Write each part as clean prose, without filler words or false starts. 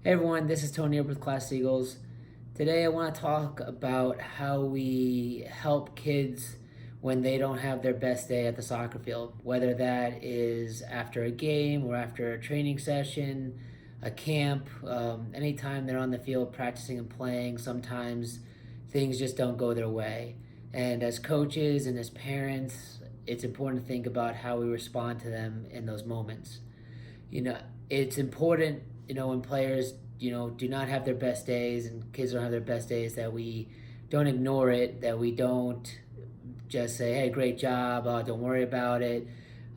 Hey everyone, this is Tony up with Class Eagles. Today I want to talk about how we help kids when they don't have their best day at the soccer field, whether that is after a game or after a training session, a camp, anytime they're on the field practicing and playing, sometimes things just don't go their way. And as coaches and as parents, it's important to think about how we respond to them in those moments. you know, it's important, when players, do not have their best days and kids don't have their best days, that we don't ignore it, that we don't just say, hey, great job, don't worry about it.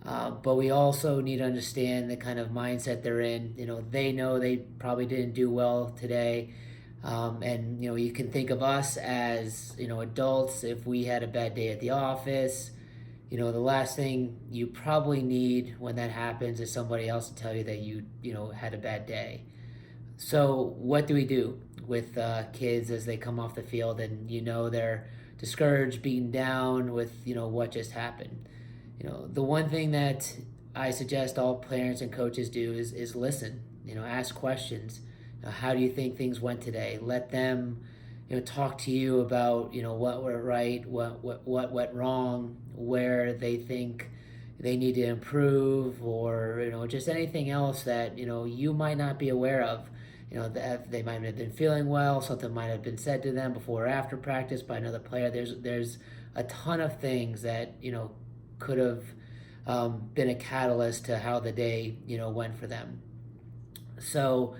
But we also need to understand the kind of mindset they're in. They know they probably didn't do well today. And, you can think of us as, adults. If we had a bad day at the office, the last thing you probably need when that happens is somebody else to tell you that you had a bad day. So what do we do with kids as they come off the field and they're discouraged, beaten down with what just happened? The one thing that I suggest all parents and coaches do is listen. Ask questions. How do you think things went today? Let them talk to you about what went right, what went wrong, where they think they need to improve, or just anything else that you might not be aware of. That they might have been feeling well, something might have been said to them before or after practice by another player. There's a ton of things that could have been a catalyst to how the day went for them. So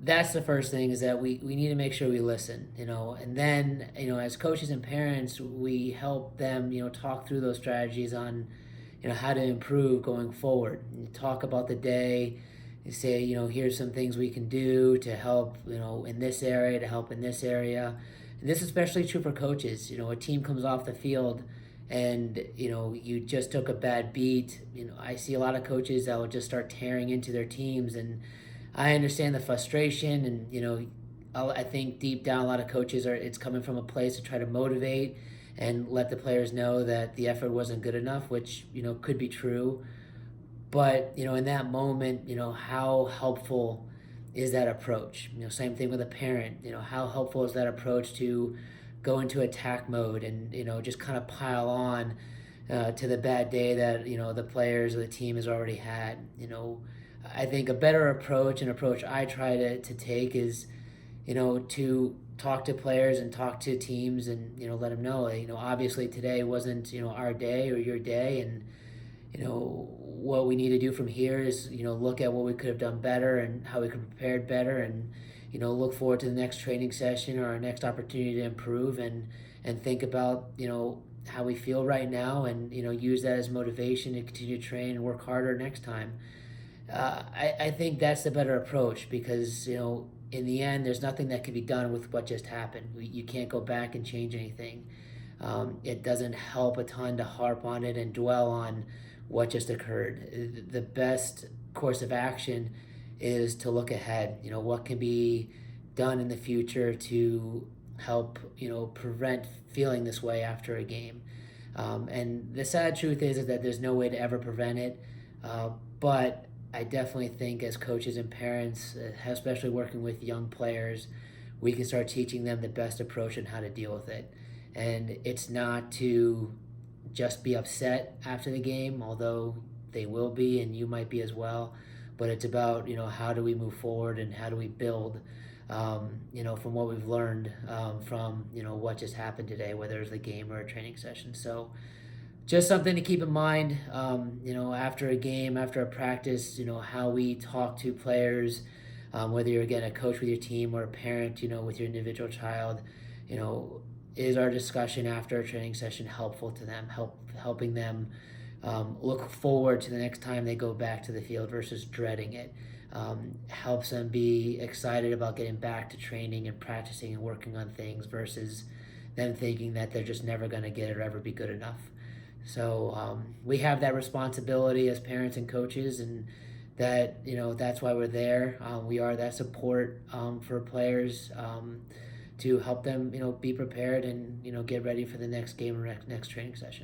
that's the first thing, is that we need to make sure we listen, and then as coaches and parents, we help them talk through those strategies on how to improve going forward. You talk about the day. You say, here's some things we can do to help, in this area, to help in this area. And this is especially true for coaches. A team comes off the field and you just took a bad beat. I see a lot of coaches that will just start tearing into their teams, and I understand the frustration. And I think deep down, a lot of coaches it's coming from a place to try to motivate and let the players know that the effort wasn't good enough, which could be true. But in that moment, how helpful is that approach? Same thing with a parent. How helpful is that approach to go into attack mode and just kind of pile on to the bad day that the players or the team has already had. I think a better approach, an approach I try to take, is to talk to players and talk to teams and let them know, obviously today wasn't our day or your day, and what we need to do from here is look at what we could have done better and how we could have prepared better, and look forward to the next training session or our next opportunity to improve, and think about how we feel right now, and use that as motivation to continue to train and work harder next time. I think that's the better approach, because in the end, there's nothing that can be done with what just happened. You can't go back and change anything. It doesn't help a ton to harp on it and dwell on what just occurred. The best course of action is to look ahead. What can be done in the future to help prevent feeling this way after a game. And the sad truth is that there's no way to ever prevent it. But I definitely think, as coaches and parents, especially working with young players, we can start teaching them the best approach and how to deal with it. And it's not to just be upset after the game, although they will be and you might be as well. But it's about how do we move forward and how do we build, from what we've learned, from what just happened today, whether it's a game or a training session. So just something to keep in mind, after a game, after a practice, how we talk to players, whether you're, again, a coach with your team or a parent, with your individual child. you know, is our discussion after a training session helpful to them, helping them look forward to the next time they go back to the field versus dreading it. Helps them be excited about getting back to training and practicing and working on things versus them thinking that they're just never going to get it or ever be good enough. So we have that responsibility as parents and coaches, and that's why we're there. We are that support for players, to help them be prepared and get ready for the next game or next training session.